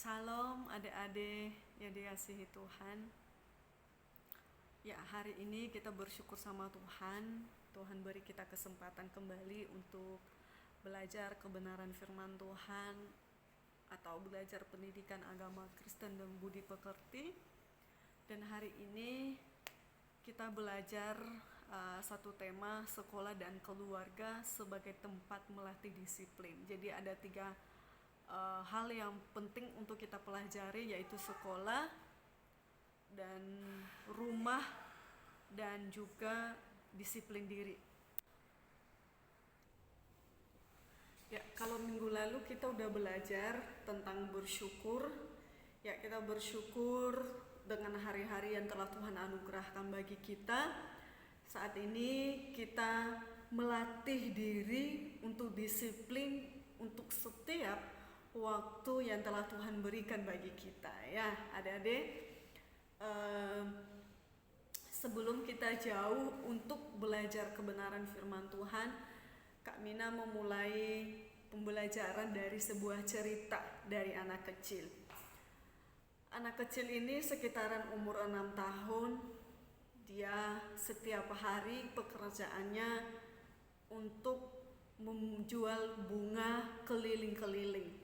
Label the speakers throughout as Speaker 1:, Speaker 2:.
Speaker 1: Salam adik-adik yang dikasihi Tuhan. Ya, hari ini kita bersyukur sama Tuhan. Tuhan beri kita kesempatan kembali untuk belajar kebenaran firman Tuhan atau belajar pendidikan agama Kristen dan budi pekerti. Dan hari ini kita belajar satu tema sekolah dan keluarga sebagai tempat melatih disiplin. Jadi ada tiga hal yang penting untuk kita pelajari, yaitu sekolah dan rumah dan juga disiplin diri. Ya, kalau minggu lalu kita udah belajar tentang bersyukur. Ya, kita bersyukur dengan hari-hari yang telah Tuhan anugerahkan bagi kita. Saat ini kita melatih diri untuk disiplin untuk setiap waktu yang telah Tuhan berikan bagi kita. Ya, adik-adik, sebelum kita jauh untuk belajar kebenaran firman Tuhan, Kak Mina memulai pembelajaran dari sebuah cerita dari anak kecil. Anak kecil ini sekitaran umur 6 tahun. Dia setiap hari pekerjaannya untuk menjual bunga keliling-keliling.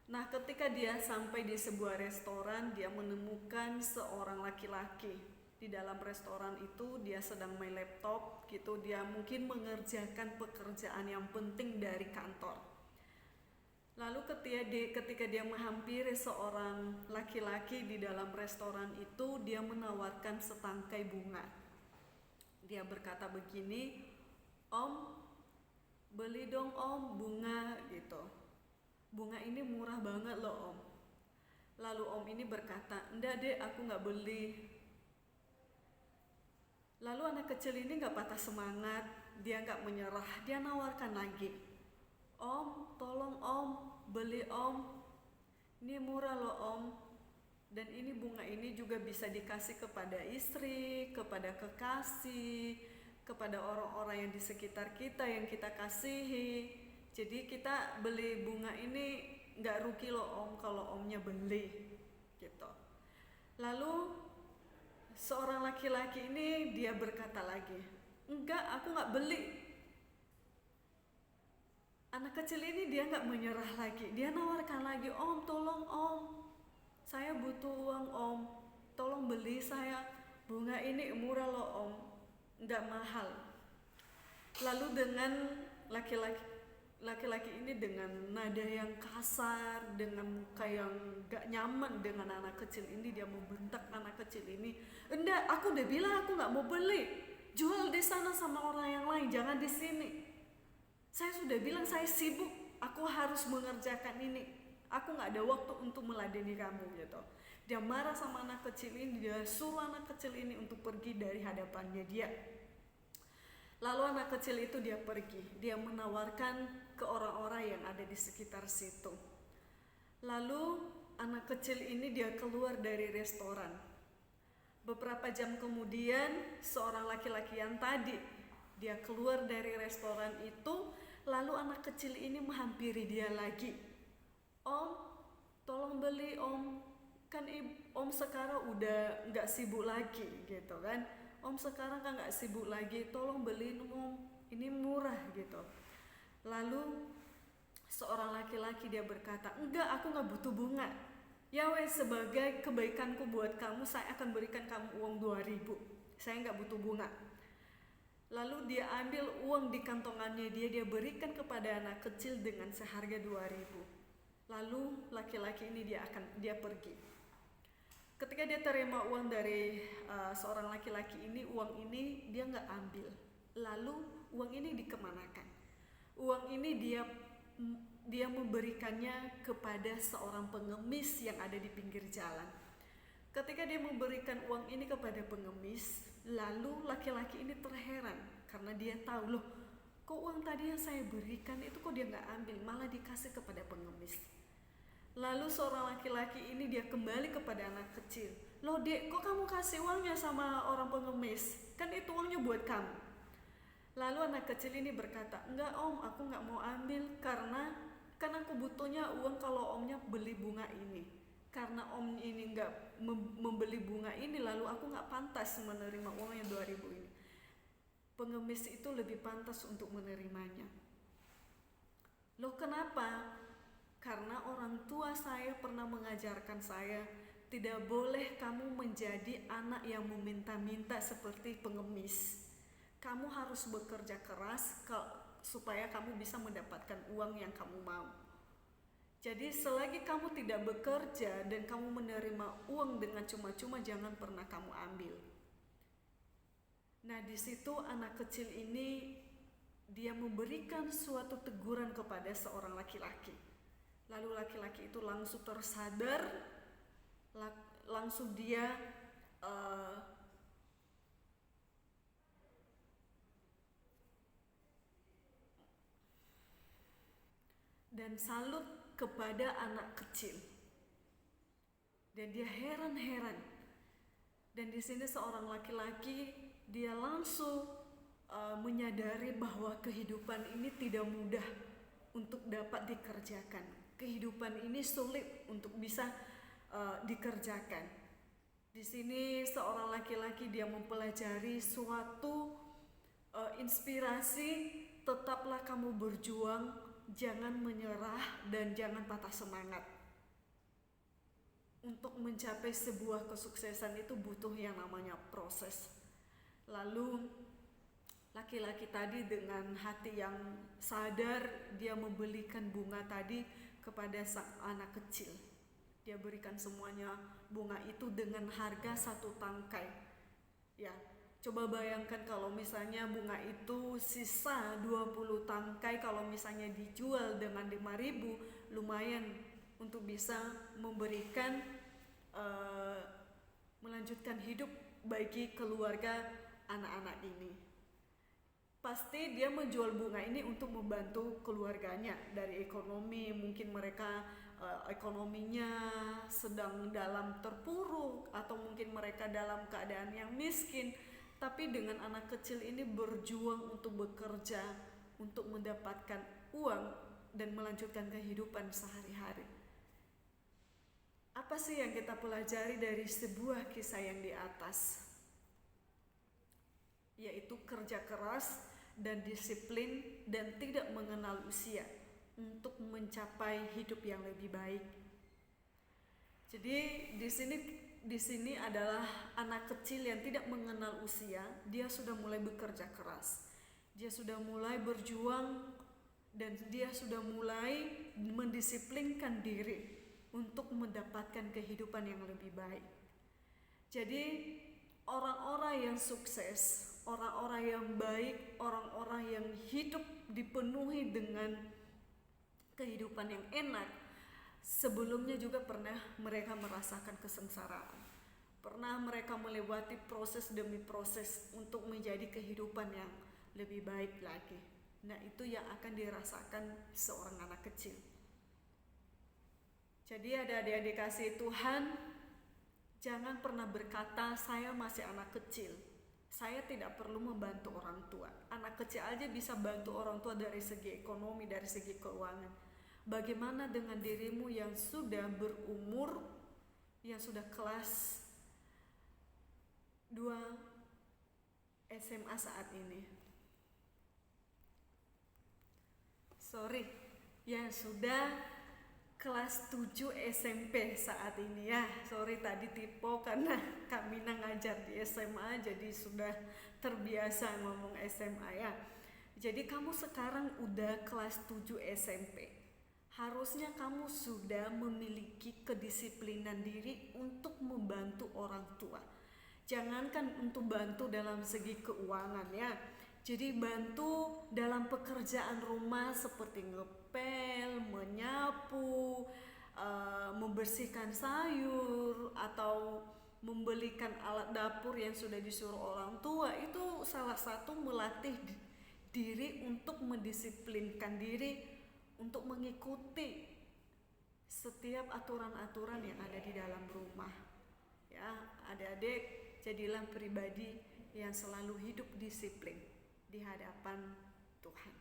Speaker 1: Nah, ketika dia sampai di sebuah restoran, dia menemukan seorang laki-laki. Di dalam restoran itu dia sedang main laptop gitu, dia mungkin mengerjakan pekerjaan yang penting dari kantor. Lalu ketika dia menghampiri seorang laki-laki di dalam restoran itu, dia menawarkan setangkai bunga. Dia berkata begini, "Om, beli dong om bunga," gitu. "Bunga ini murah banget loh om." Lalu om ini berkata, "Enggak dek, aku gak beli." Lalu anak kecil ini gak patah semangat, dia gak menyerah, dia nawarkan lagi, "Om, tolong om, beli om. Ini murah loh om. Dan ini bunga ini juga bisa dikasih kepada istri, kepada kekasih, kepada orang-orang yang di sekitar kita yang kita kasihi. Jadi kita beli bunga ini gak rugi loh om kalau omnya beli," gitu. Lalu seorang laki-laki ini dia berkata lagi, "Enggak, aku gak beli." Anak kecil ini dia gak menyerah lagi, dia nawarkan lagi, "Om, tolong om, saya butuh uang om, tolong beli saya bunga ini, murah loh om, gak mahal." Lalu dengan laki-laki ini dengan nada yang kasar, dengan muka yang gak nyaman dengan anak kecil ini, dia membentak anak kecil ini, "Enggak, aku udah bilang aku gak mau beli, jual di sana sama orang yang lain, jangan di sini. Saya sudah bilang saya sibuk, aku harus mengerjakan ini, aku gak ada waktu untuk meladeni kamu," gitu. Dia marah sama anak kecil ini, dia suruh anak kecil ini untuk pergi dari hadapannya dia. Lalu anak kecil itu dia pergi, dia menawarkan ke orang-orang yang ada di sekitar situ. Lalu anak kecil ini dia keluar dari restoran. Beberapa jam kemudian seorang laki-laki yang tadi dia keluar dari restoran itu, lalu anak kecil ini menghampiri dia lagi, "Om, tolong beli om, kan om sekarang udah gak sibuk lagi," gitu kan. "Om sekarang kan gak sibuk lagi, tolong beliin om, ini murah," gitu. Lalu seorang laki-laki dia berkata, "Enggak, aku gak butuh bunga. Ya wes, sebagai kebaikanku buat kamu, saya akan berikan kamu uang 2.000. Saya gak butuh bunga." Lalu dia ambil uang di kantongannya dia berikan kepada anak kecil dengan seharga 2.000. Lalu laki-laki ini dia pergi. Ketika dia terima uang dari seorang laki-laki ini, uang ini dia nggak ambil. Lalu uang ini dikemanakan? Uang ini dia memberikannya kepada seorang pengemis yang ada di pinggir jalan. Ketika dia memberikan uang ini kepada pengemis, lalu laki-laki ini terheran karena dia tahu, loh, kok uang tadi yang saya berikan itu kok dia nggak ambil, malah dikasih kepada pengemis. Lalu seorang laki-laki ini dia kembali kepada anak kecil, "Loh dek, kok kamu kasih uangnya sama orang pengemis? Kan itu uangnya buat kamu." Lalu anak kecil ini berkata, "Enggak om, aku nggak mau ambil karena kan aku butuhnya uang kalau omnya beli bunga ini. Karena om ini nggak membeli bunga ini, lalu aku nggak pantas menerima uang yang 2000 ini. Pengemis itu lebih pantas untuk menerimanya. Loh kenapa? Karena orang tua saya pernah mengajarkan saya, tidak boleh kamu menjadi anak yang meminta-minta seperti pengemis. Kamu harus bekerja keras supaya kamu bisa mendapatkan uang yang kamu mau. Jadi selagi kamu tidak bekerja dan kamu menerima uang dengan cuma-cuma, jangan pernah kamu ambil. Nah, di situ anak kecil ini dia memberikan suatu teguran kepada seorang laki-laki. Lalu laki-laki itu langsung tersadar, langsung dia dan salut kepada anak kecil. Dan dia heran-heran. Dan di sini seorang laki-laki dia langsung menyadari bahwa kehidupan ini tidak mudah untuk dapat dikerjakan. Kehidupan ini sulit untuk bisa dikerjakan. Di sini seorang laki-laki dia mempelajari suatu inspirasi, tetaplah kamu berjuang, jangan menyerah dan jangan patah semangat. Untuk mencapai sebuah kesuksesan itu butuh yang namanya proses. Lalu laki-laki tadi dengan hati yang sadar, dia membelikan bunga tadi kepada sang anak kecil. Dia berikan semuanya bunga itu dengan harga 1 tangkai. Ya, coba bayangkan kalau misalnya bunga itu sisa 20 tangkai, kalau misalnya dijual dengan 5.000, lumayan untuk bisa memberikan melanjutkan hidup bagi keluarga anak-anak ini. Pasti dia menjual bunga ini untuk membantu keluarganya dari ekonomi. Mungkin mereka ekonominya sedang dalam terpuruk, atau mungkin mereka dalam keadaan yang miskin. Tapi dengan anak kecil ini berjuang untuk bekerja, untuk mendapatkan uang dan melanjutkan kehidupan sehari-hari. Apa sih yang kita pelajari dari sebuah kisah yang di atas? Yaitu kerja keras dan disiplin dan tidak mengenal usia untuk mencapai hidup yang lebih baik. Jadi di sini adalah anak kecil yang tidak mengenal usia, dia sudah mulai bekerja keras. Dia sudah mulai berjuang dan dia sudah mulai mendisiplinkan diri untuk mendapatkan kehidupan yang lebih baik. Jadi orang-orang yang sukses, orang-orang yang baik, orang-orang yang hidup dipenuhi dengan kehidupan yang enak, sebelumnya juga pernah mereka merasakan kesengsaraan. Pernah mereka melewati proses demi proses untuk menjadi kehidupan yang lebih baik lagi. Nah, itu yang akan dirasakan seorang anak kecil. Jadi adik-adik kasih Tuhan, jangan pernah berkata saya masih anak kecil, saya tidak perlu membantu orang tua. Anak kecil aja bisa bantu orang tua dari segi ekonomi, dari segi keuangan. Bagaimana dengan dirimu yang sudah berumur, yang sudah kelas 2 SMA saat ini? Yang sudah kelas 7 SMP saat ini ya. Tadi typo karena kami ngajar di SMA, jadi sudah terbiasa ngomong SMA ya. Jadi kamu sekarang udah kelas 7 SMP. Harusnya kamu sudah memiliki kedisiplinan diri untuk membantu orang tua. Jangankan untuk bantu dalam segi keuangan ya. Jadi bantu dalam pekerjaan rumah seperti ngepel, menyapu, membersihkan sayur, atau membelikan alat dapur yang sudah disuruh orang tua. Itu salah satu melatih diri untuk mendisiplinkan diri untuk mengikuti setiap aturan-aturan yang ada di dalam rumah. Ya, adik-adik, jadilah pribadi yang selalu hidup disiplin di hadapan Tuhan.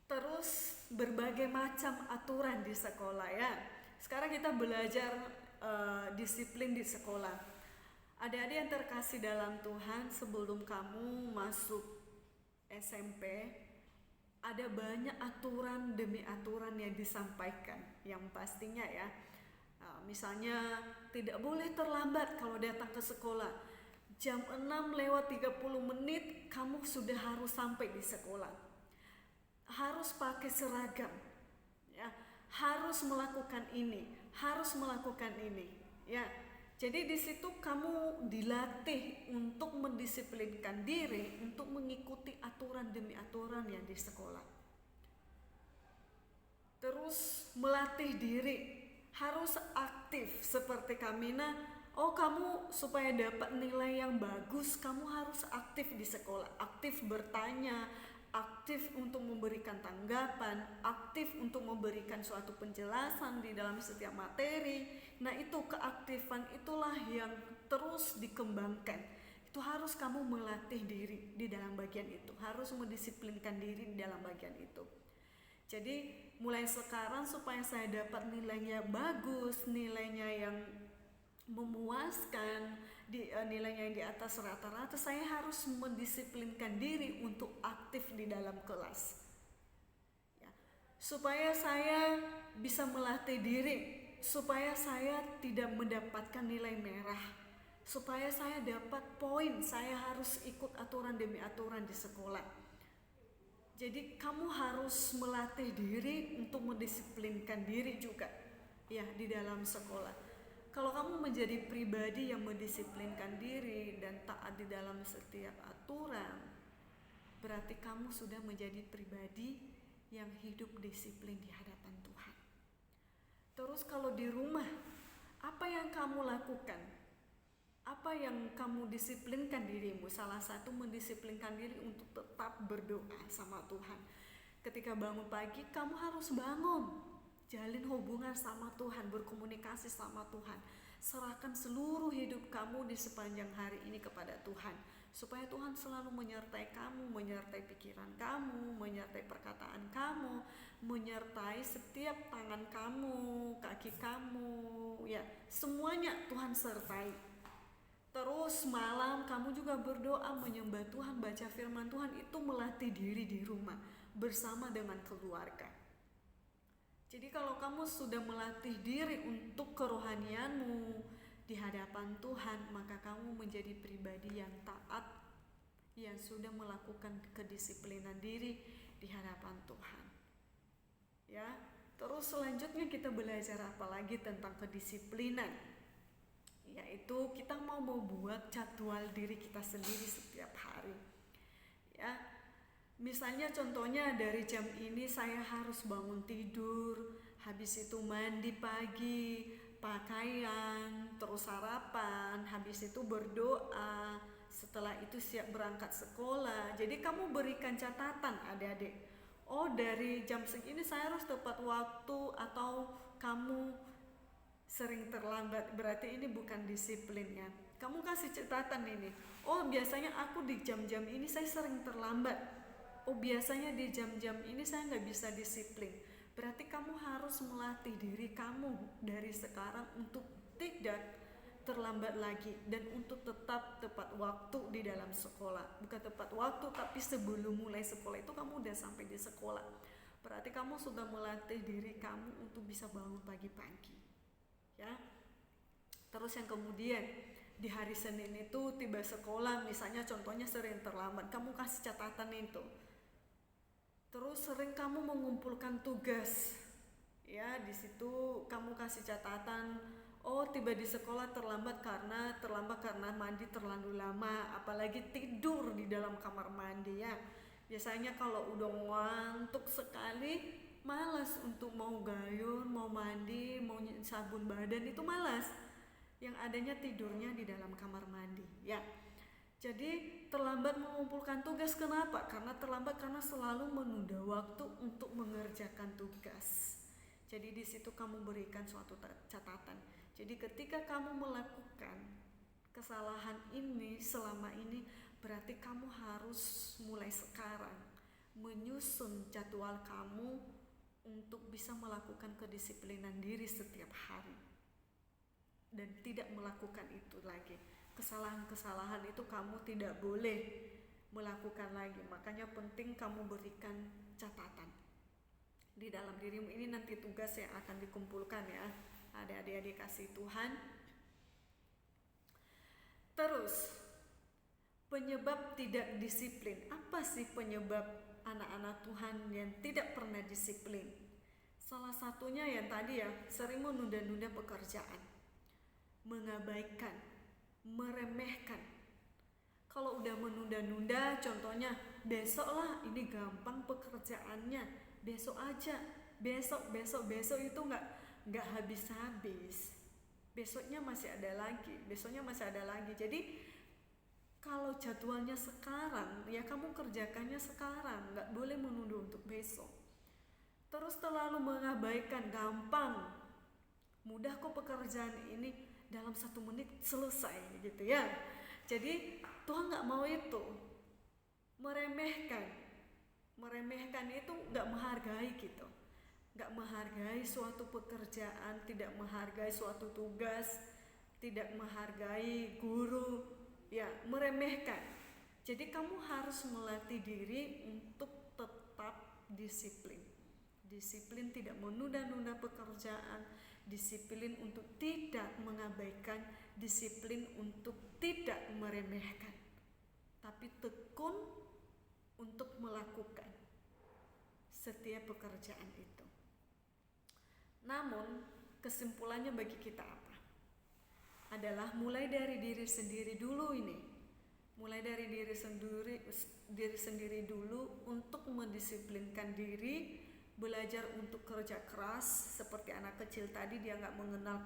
Speaker 1: Terus berbagai macam aturan di sekolah ya. Sekarang kita belajar disiplin di sekolah. Adik-adik yang terkasih dalam Tuhan, sebelum kamu masuk SMP, ada banyak aturan demi aturan yang disampaikan. Yang pastinya ya, misalnya tidak boleh terlambat kalau datang ke sekolah. Jam 6:30 kamu sudah harus sampai di sekolah. Harus pakai seragam. Ya, harus melakukan ini, harus melakukan ini. Ya. Jadi di situ kamu dilatih untuk mendisiplinkan diri untuk mengikuti aturan demi aturan yang di sekolah. Terus melatih diri, harus aktif seperti Kamina. Oh, kamu supaya dapat nilai yang bagus, kamu harus aktif di sekolah, aktif bertanya, aktif untuk memberikan tanggapan, aktif untuk memberikan suatu penjelasan di dalam setiap materi. Nah, itu keaktifan itulah yang terus dikembangkan. Itu harus kamu melatih diri di dalam bagian itu, harus mendisiplinkan diri di dalam bagian itu. Jadi mulai sekarang supaya saya dapat nilainya bagus, nilainya yang memuaskan, nilainya yang di atas rata-rata, saya harus mendisiplinkan diri untuk aktif di dalam kelas ya. Supaya saya bisa melatih diri, supaya saya tidak mendapatkan nilai merah, supaya saya dapat poin, saya harus ikut aturan demi aturan di sekolah. Jadi kamu harus melatih diri untuk mendisiplinkan diri juga ya di dalam sekolah. Kalau kamu menjadi pribadi yang mendisiplinkan diri dan taat di dalam setiap aturan, berarti kamu sudah menjadi pribadi yang hidup disiplin di hadapan Tuhan. Terus kalau di rumah, apa yang kamu lakukan? Apa yang kamu disiplinkan dirimu? Salah satu mendisiplinkan diri untuk tetap berdoa sama Tuhan. Ketika bangun pagi, kamu harus bangun. Jalin hubungan sama Tuhan, berkomunikasi sama Tuhan. Serahkan seluruh hidup kamu di sepanjang hari ini kepada Tuhan. Supaya Tuhan selalu menyertai kamu, menyertai pikiran kamu, menyertai perkataan kamu, menyertai setiap tangan kamu, kaki kamu, ya, semuanya Tuhan sertai. Terus malam kamu juga berdoa, menyembah Tuhan, baca firman Tuhan, itu melatih diri di rumah bersama dengan keluarga. Jadi kalau kamu sudah melatih diri untuk kerohanianmu di hadapan Tuhan, maka kamu menjadi pribadi yang taat, yang sudah melakukan kedisiplinan diri di hadapan Tuhan. Ya, terus selanjutnya kita belajar apa lagi tentang kedisiplinan? Yaitu kita mau membuat jadwal diri kita sendiri setiap hari. Ya, misalnya contohnya dari jam ini saya harus bangun tidur, habis itu mandi pagi, pakaian, terus sarapan, habis itu berdoa, setelah itu siap berangkat sekolah. Jadi kamu berikan catatan adik-adik. Oh, dari jam segini saya harus tepat waktu, atau kamu sering terlambat, berarti ini bukan disiplinnya. Kamu kasih catatan ini. Oh, biasanya aku di jam-jam ini saya sering terlambat. Oh, biasanya di jam-jam ini saya nggak bisa disiplin. Berarti kamu harus melatih diri kamu dari sekarang untuk tidak terlambat lagi dan untuk tetap tepat waktu di dalam sekolah. Bukan tepat waktu, tapi sebelum mulai sekolah itu kamu udah sampai di sekolah. Berarti kamu sudah melatih diri kamu untuk bisa bangun pagi-pagi. Ya. Terus yang kemudian di hari Senin itu tiba sekolah, misalnya contohnya sering terlambat, kamu kasih catatan itu. Terus sering kamu mengumpulkan tugas, ya di situ kamu kasih catatan. Oh, tiba di sekolah terlambat karena mandi terlalu lama, apalagi tidur di dalam kamar mandi ya. Biasanya kalau udah ngantuk sekali, malas untuk mau gayun, mau mandi, mau sabun badan, itu malas. Yang adanya tidurnya di dalam kamar mandi, ya. Jadi terlambat mengumpulkan tugas, kenapa? Karena terlambat karena selalu menunda waktu untuk mengerjakan tugas. Jadi di situ kamu berikan suatu catatan. Jadi ketika kamu melakukan kesalahan ini selama ini, berarti kamu harus mulai sekarang menyusun jadwal kamu untuk bisa melakukan kedisiplinan diri setiap hari dan tidak melakukan itu lagi. Kesalahan-kesalahan itu kamu tidak boleh melakukan lagi. Makanya penting kamu berikan catatan di dalam dirimu. Ini nanti tugas yang akan dikumpulkan ya, adik-adik kasih Tuhan. Terus penyebab tidak disiplin. Apa sih penyebab anak-anak Tuhan yang tidak pernah disiplin? Salah satunya yang tadi ya, sering menunda-nunda pekerjaan, mengabaikan, meremehkan. Kalau udah menunda-nunda, contohnya besok lah, ini gampang pekerjaannya, besok aja, besok itu nggak habis-habis. Besoknya masih ada lagi, besoknya masih ada lagi. Jadi kalau jadwalnya sekarang, ya kamu kerjakannya sekarang, nggak boleh menunda untuk besok. Terus terlalu mengabaikan, gampang, mudah kok pekerjaan ini, dalam 1 menit selesai gitu ya. Jadi Tuhan nggak mau itu. Meremehkan itu nggak menghargai gitu, nggak menghargai suatu pekerjaan, tidak menghargai suatu tugas, tidak menghargai guru, ya meremehkan. Jadi kamu harus melatih diri untuk tetap disiplin. Disiplin tidak menunda-nunda pekerjaan, disiplin untuk tidak mengabaikan, disiplin untuk tidak meremehkan, tapi tekun untuk melakukan setiap pekerjaan itu. Namun kesimpulannya bagi kita apa? Adalah mulai dari diri sendiri dulu ini. Mulai dari diri sendiri dulu untuk mendisiplinkan diri, belajar untuk kerja keras. Seperti anak kecil tadi, dia nggak mengenal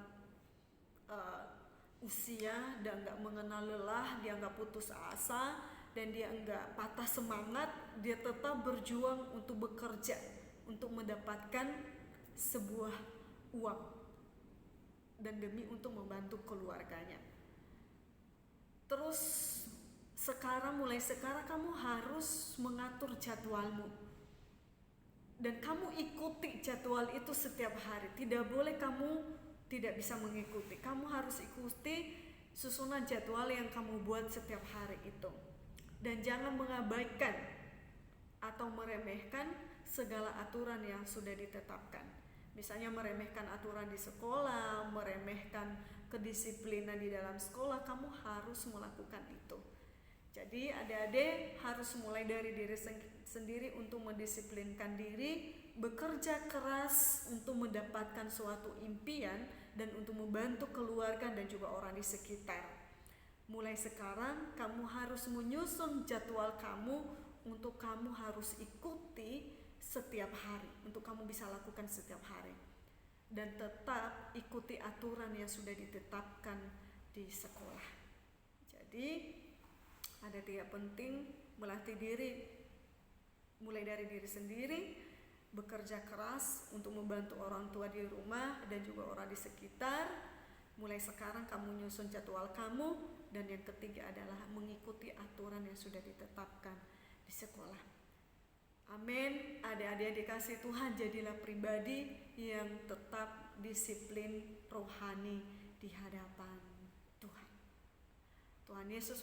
Speaker 1: usia dan nggak mengenal lelah, dia nggak putus asa dan dia nggak patah semangat, dia tetap berjuang untuk bekerja, untuk mendapatkan sebuah uang dan demi untuk membantu keluarganya. Terus mulai sekarang kamu harus mengatur jadwalmu dan kamu ikuti jadwal itu setiap hari. Tidak boleh kamu tidak bisa mengikuti. Kamu harus ikuti susunan jadwal yang kamu buat setiap hari itu. Dan jangan mengabaikan atau meremehkan segala aturan yang sudah ditetapkan. Misalnya meremehkan aturan di sekolah, meremehkan kedisiplinan di dalam sekolah, kamu harus melakukan itu. Jadi adik-adik harus mulai dari diri sendiri untuk mendisiplinkan diri, bekerja keras untuk mendapatkan suatu impian dan untuk membantu keluarga dan juga orang di sekitar. Mulai sekarang kamu harus menyusun jadwal kamu untuk kamu harus ikuti setiap hari, untuk kamu bisa lakukan setiap hari. Dan tetap ikuti aturan yang sudah ditetapkan di sekolah. Jadi ada 3 penting melatih diri, mulai dari diri sendiri, bekerja keras untuk membantu orang tua di rumah dan juga orang di sekitar. Mulai sekarang kamu nyusun jadwal kamu. Dan yang ketiga adalah mengikuti aturan yang sudah ditetapkan di sekolah. Amin. Adik-adik dikasih Tuhan, jadilah pribadi yang tetap disiplin rohani di hadapan Tuhan. Tuhan Yesus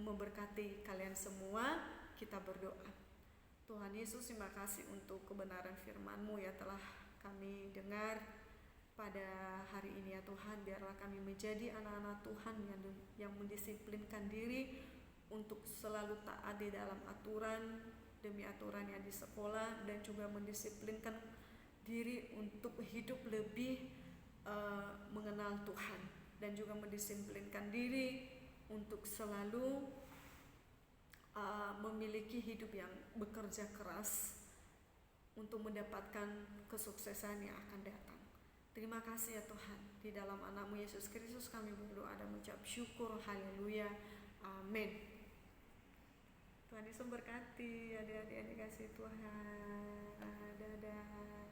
Speaker 1: memberkati kalian semua. Kita berdoa. Tuhan Yesus, terima kasih untuk kebenaran firman-Mu ya telah kami dengar pada hari ini ya Tuhan. Biarlah kami menjadi anak-anak Tuhan yang mendisiplinkan diri untuk selalu taat di dalam aturan demi aturan yang di sekolah, dan juga mendisiplinkan diri untuk hidup lebih mengenal Tuhan, dan juga mendisiplinkan diri untuk selalu memiliki hidup yang bekerja keras untuk mendapatkan kesuksesan yang akan datang. Terima kasih ya Tuhan. Di dalam anakmu Yesus Kristus kami berdoa dan mengucap syukur. Haleluya. Amin. Tuhan Yesus berkati adik-adik yang dikasihi Tuhan. Dadah.